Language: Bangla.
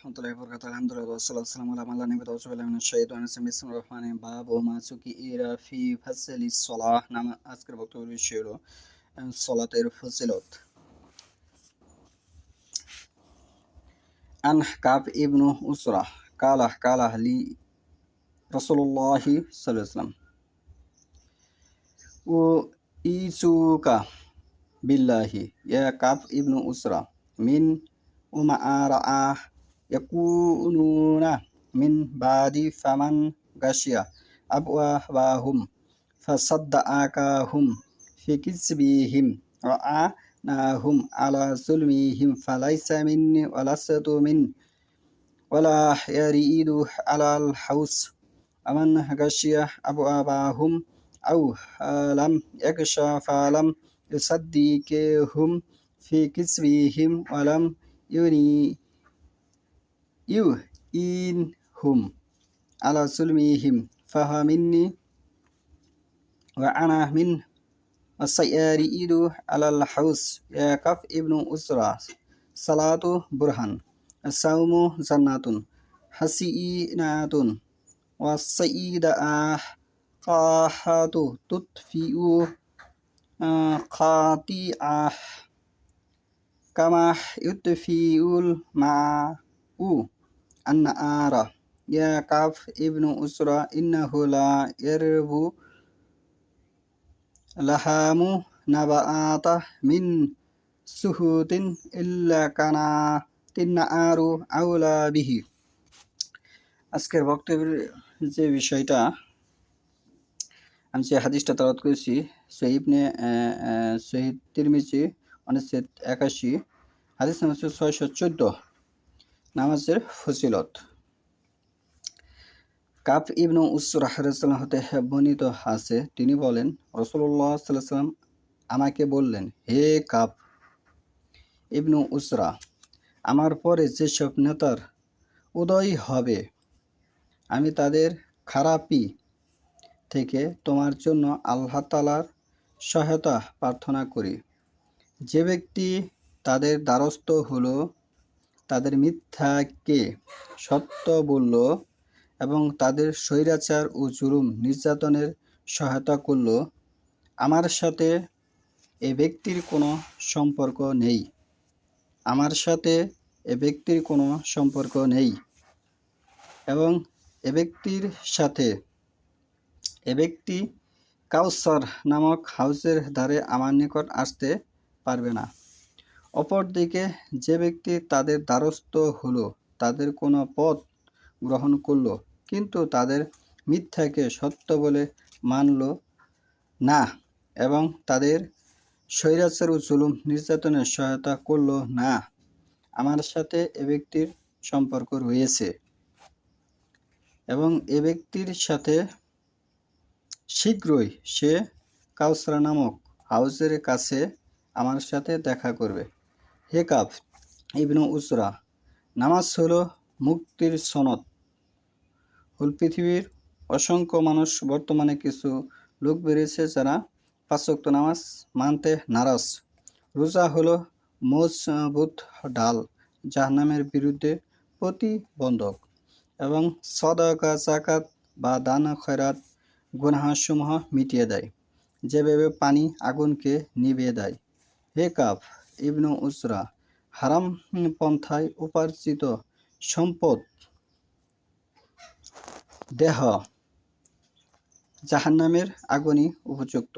রহমতুল্লাহি ওয়া বারাকাতুহু। আলহামদুলিল্লাহ ওয়াসসালাতু ওয়াসসালামু আলা মান লা নাবিয়্যা বা'দাহু। আউযু বিল্লাহি মিনাশ শাইতানির রাজিম। বিসমিল্লাহির রহমানির রহিম। বাবু মা সুকিরা ফি ফাসলিস সালাহ। আজকের বক্তব্যের বিষয় হলো সালাতের ফজিলত। আন কাব ইবনু উসরা কালা লি রাসূলুল্লাহি সাল্লাল্লাহু আলাইহি ওয়াসাল্লাম ও ইসুকা বিল্লাহি ইয়া কাব ইবনু উসরা মিন উমাআরা yakununa min ba'di faman gashiya abwahum fasaddaqahum fi kisbihim ra'anahum ala zulmihim falaysa minni walastu min wala yaridu ala al-haus aman gashiya abwahum aw lam yaksha falam yusaddiqhum fi kisbihim walam yu'inhum ala zulmihim faha minni wa ana min asayaridu ala al-haus ya kaf ibnu usra salatu burhan as-sawmu jannatun hasinatun wa sayyidah qahatu tutfi'u qati'ah kama yutfi'ul ma'u an-nara ya kaf ibnu usra innahu la yarbu lahamu nabata min suhutin illa kana tinnaru aula bihi। আজকের বক্তব্যের যে বিষয়টা আমি যে হাদিসটা তেলাওয়াত করেছি সহিহ তিরমিজি 81 হাদিস নাম্বার 614 নামাজের ফজিলত। কাব ইবনু উসরা রাদিয়াল্লাহু হতে বর্ণিত আছে, তিনি বলেন রাসূলুল্লাহ সাল্লাল্লাহু আলাইহি ওয়াসাল্লাম আমাকে বললেন, হে কাব ইবনু উসরা, আমার পরে যেসব নেতার উদয় হবে আমি তাদের খারাপি থেকে তোমার জন্য আল্লাহ তাআলার সহায়তা প্রার্থনা করি। যে ব্যক্তি তাদের দ্বারস্থ হলো, তাদের মিথ্যাকে সত্য বলল এবং তাদের স্বৈরাচার ও জুলুম নির্যাতনের সহায়তা করল, আমার সাথে এ ব্যক্তির কোনো সম্পর্ক নেই। আমার সাথে এ ব্যক্তির কোনো সম্পর্ক নেই এবং এ ব্যক্তির সাথে এ ব্যক্তি কাউসার নামক হাউজের ধারে আমার নিকট আসতে পারবে না। অপরদিকে যে ব্যক্তি তাদের দ্বারস্থ হলো, তাদের কোনো পথ গ্রহণ করল কিন্তু তাদের মিথ্যাকে সত্য বলে মানল না এবং তাদের স্বৈরাচার ও জুলুম নির্যাতনের সহায়তা করল না, আমার সাথে এ ব্যক্তির সম্পর্ক রয়েছে এবং এ ব্যক্তির সাথে শীঘ্রই সে কাউসার নামক হাউজের কাছে আমার সাথে দেখা করবে। হে কাব ইবনু উসরা, নামাজ হলো মুক্তির সনদ। পৃথিবীর অসংখ্য মানুষ, বর্তমানে কিছু লোক বেরিয়েছে যারা 5 ওয়াক্ত নামাজ মানতে নারাজ। রোজা হলো মজবুত ঢাল, জাহান্নামের বিরুদ্ধে প্রতিবন্ধক, এবং সাদাকা, যাকাত বা দান খয়রাত গুনাহসমূহ মিটিয়ে দেয়, যেভাবে পানি আগুনকে নিভিয়ে দেয়। হে কাব ইবনু উসরা, হারাম পন্থায় উপার্জিত সম্পদ দেহ জাহান্নামের আগুনই উপযুক্ত।